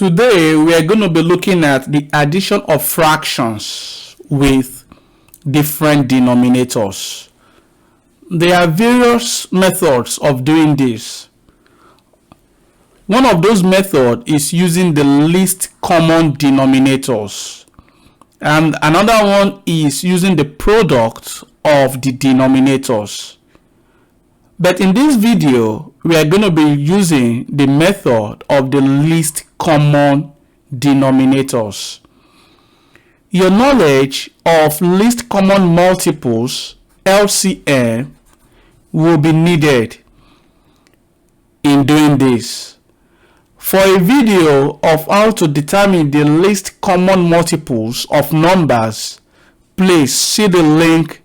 Today we are going to be looking at the addition of fractions with different denominators. There are various methods of doing this. One of those methods is using the least common denominators, and another one is using the product of the denominators. But in this video, we are going to be using the method of the least common denominators. Your knowledge of least common multiples, LCM, will be needed in doing this. For a video of how to determine the least common multiples of numbers, please see the link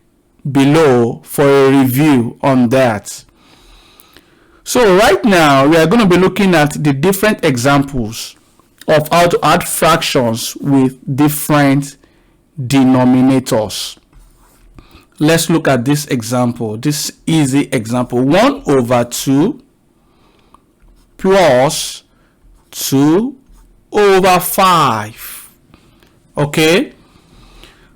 below for a review on that. So right now we are going to be looking at the different examples of how to add fractions with different denominators. Let's look at this example, this easy example. 1 over 2 plus 2 over 5. Okay,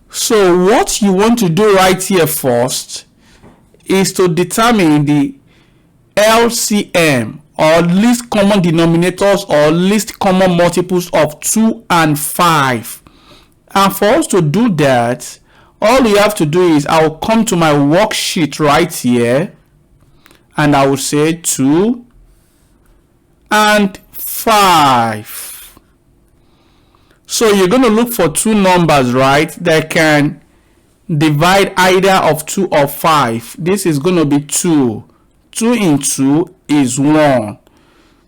so what you want to do right here first is to determine the LCM, or least common denominators, or least common multiples of 2 and 5. And for us to do that, all you have to do is I will come to my worksheet right here and I will say 2 and 5. So you're going to look for two numbers, right, that can divide either of 2 or 5. This is going to be 2. 2 in 2 is 1.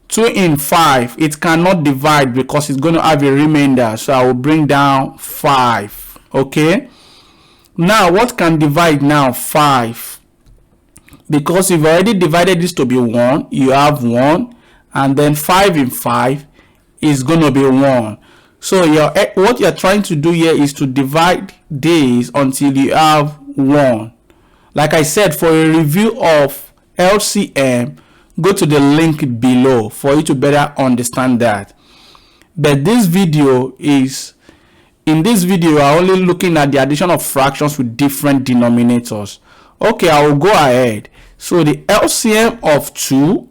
2 in 5, it cannot divide because it's going to have a remainder. So I will bring down 5. Okay. Now what can divide now? 5. Because you've already divided this to be 1, you have 1. And then 5 in 5 is going to be 1. So what you're trying to do here is to divide these until you have 1. Like I said, for a review of LCM, go to the link below for you to better understand that. But this video is, in this video, I'm only looking at the addition of fractions with different denominators. Okay, I will go ahead. So the LCM of 2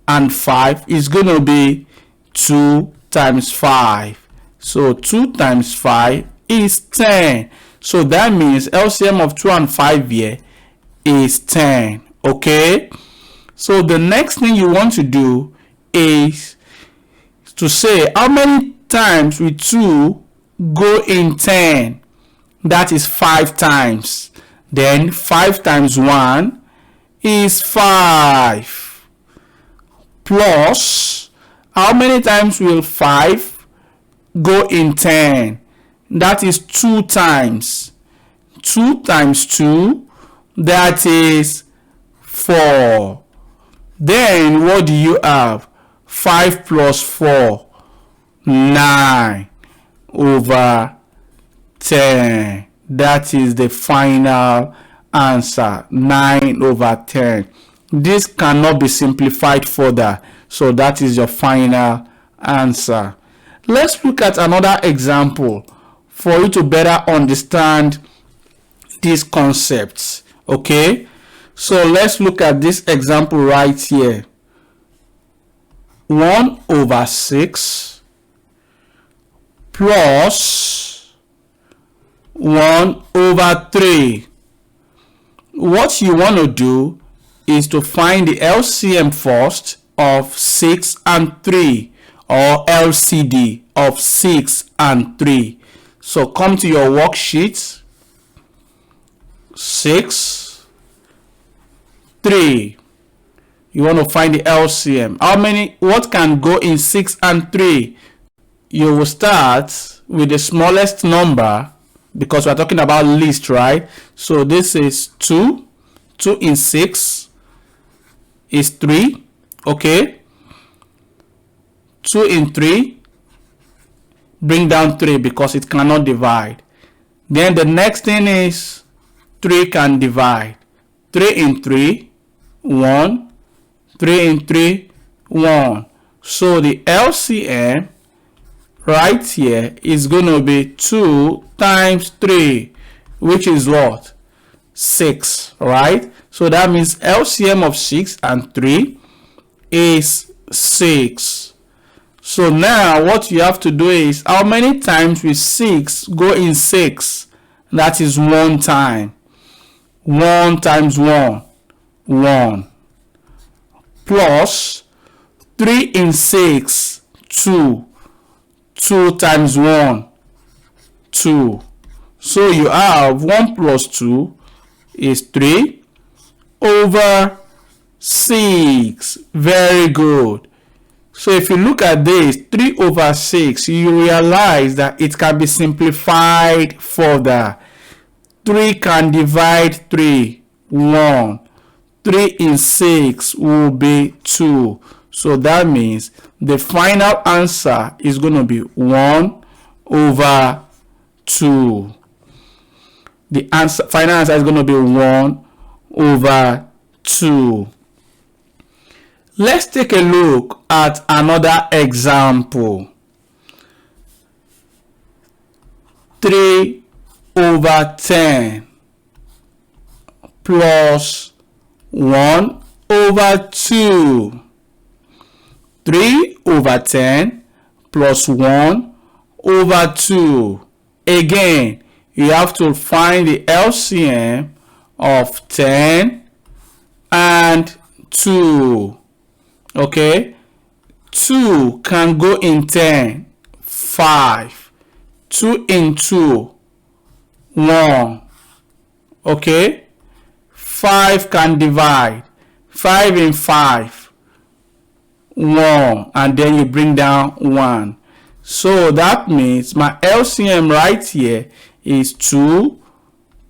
and 5 is going to be 2 times 5. So 2 times 5 is 10. So that means LCM of 2 and 5 here is 10. Okay, so the next thing you want to do is to say how many times will 2 go in 10. That is 5 times. Then 5 times 1 is 5. Plus, how many times will 5 go in 10? That is 2 times. 2 times 2, that is 4. Then what do you have? 5 plus 4, 9 over 10. That is the final answer, 9 over 10. This cannot be simplified further, so that is your final answer. Let's look at another example for you to better understand these concepts. Okay, so let's look at this example right here. 1 over 6 plus 1 over 3. What you want to do is to find the LCM first of 6 and 3, or LCD of 6 and 3. So come to your worksheet. 6, 3. You want to find the LCM. What can go in 6 and 3? You will start with the smallest number because we're talking about least, right? So this is 2. 2 in 6 is 3. Okay. 2 in 3, bring down 3 because it cannot divide. Then the next thing is 3 can divide. 3 in 3, 1. 3 in 3, 1. So the LCM right here is going to be 2 times 3, which is what? 6, right? So that means LCM of 6 and 3 is 6. So now what you have to do is, how many times will 6 go in 6? That is 1 time. 1 times 1, 1. Plus 3 in 6, 2. 2 times 1, 2. So you have 1 plus 2 is 3 over 6. Very good. So if you look at this, 3 over 6, you realize that it can be simplified further. 3 can divide 3, 1. 3 in 6 will be 2. So that means the final answer is going to be 1 over 2. The final answer is going to be 1 over 2. Let's take a look at another example. 3 over 10 plus 1 over 2. 3 over 10 plus 1 over 2. Again, you have to find the LCM of 10 and 2. Okay, 2 can go in 10, 5. 2 in 2, 1. Okay, 5 can divide. 5 in 5, 1. And then you bring down 1. So that means my LCM right here is 2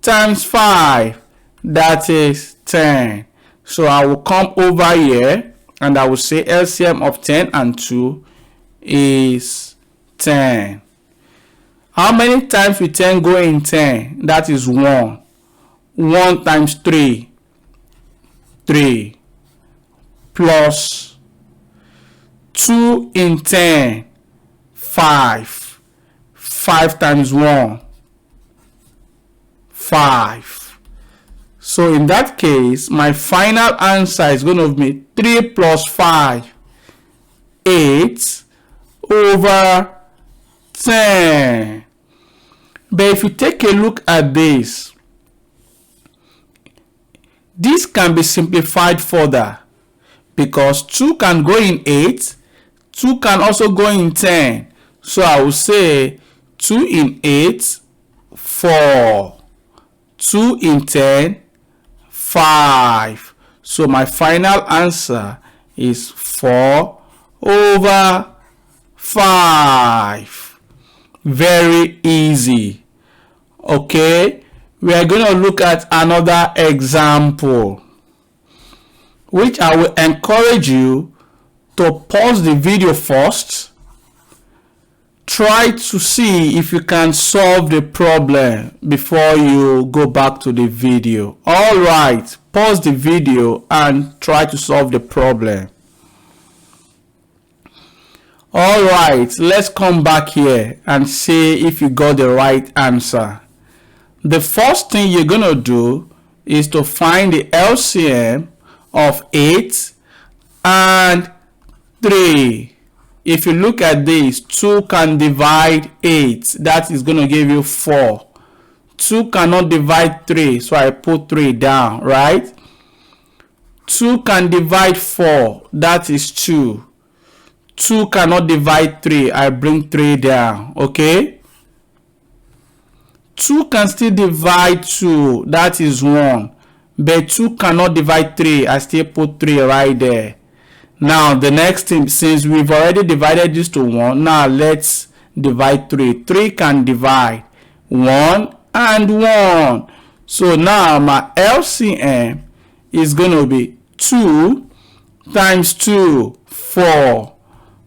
times 5. That is 10. So I will come over here and I will say LCM of 10 and 2 is 10. How many times will 10 go in 10? That is 1. 1 times 3, 3. Plus 2 in 10, 5. 5 times 1, 5. So in that case, my final answer is going to be 3 plus 5, 8 over 10. But if you take a look at this, this can be simplified further because 2 can go in 8, 2 can also go in 10. So I will say 2 in 8, 4. 2 in 10, 5. So my final answer is 4 over 5. Very easy. Okay, we are going to look at another example, which I will encourage you to pause the video first. Try to see if you can solve the problem before you go back to the video. Alright, pause the video and try to solve the problem. Alright, let's come back here and see if you got the right answer. The first thing you're going to do is to find the LCM of 8 and 3. If you look at this, 2 can divide 8. That is going to give you 4. 2 cannot divide 3, so I put 3 down, right? 2 can divide 4. That is 2. 2 cannot divide 3. I bring 3 down, okay? 2 can still divide 2. That is 1. But 2 cannot divide 3. I still put 3 right there. Now the next thing, since we've already divided this to 1, now let's divide 3. 3 can divide 1 and 1. So now my LCM is going to be 2 times 2, 4.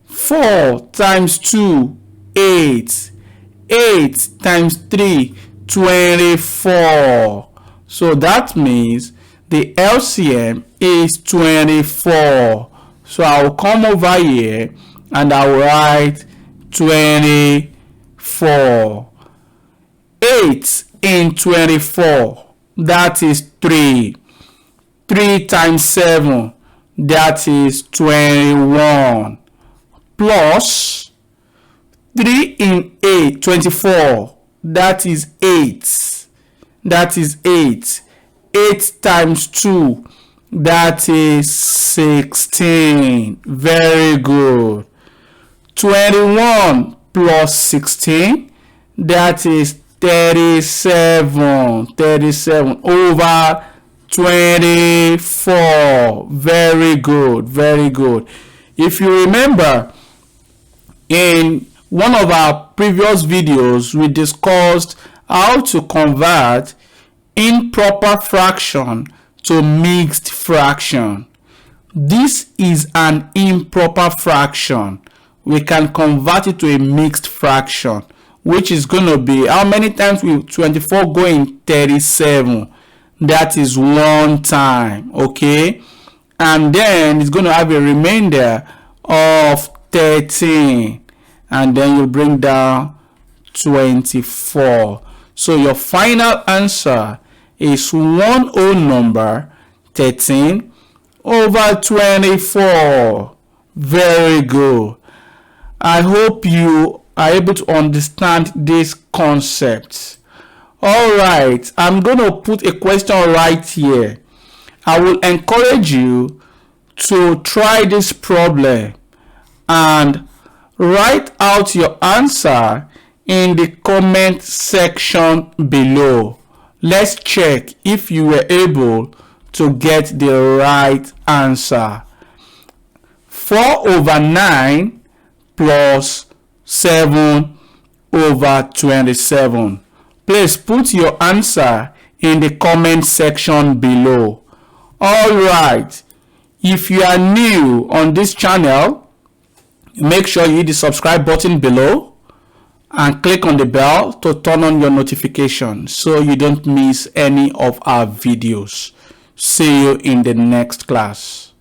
4 times 2, 8. 8 times 3, 24. So that means the LCM is 24. So I will come over here and I will write 24. 8 in 24, that is 3. 3 times 7, that is 21. Plus 3 in 8, 24, that is 8. That is 8. 8 times 2, that is 16. Very good. 21 plus 16, that is 37. 37 over 24. Very good. Very good. If you remember, in one of our previous videos, we discussed how to convert improper fraction to mixed fraction. This is an improper fraction. We can convert it to a mixed fraction, which is going to be, how many times will 24 go in 37? That is 1 time, okay? And then it's going to have a remainder of 13. And then you bring down 24. So your final answer is one whole number, 13 over 24. Very good. I hope you are able to understand this concept. All right, I'm going to put a question right here. I will encourage you to try this problem and write out your answer in the comment section below. Let's check if you were able to get the right answer. 4 over 9 plus 7 over 27. Please put your answer in the comment section below. Alright, if you are new on this channel, make sure you hit the subscribe button below and click on the bell to turn on your notifications so you don't miss any of our videos. See you in the next class.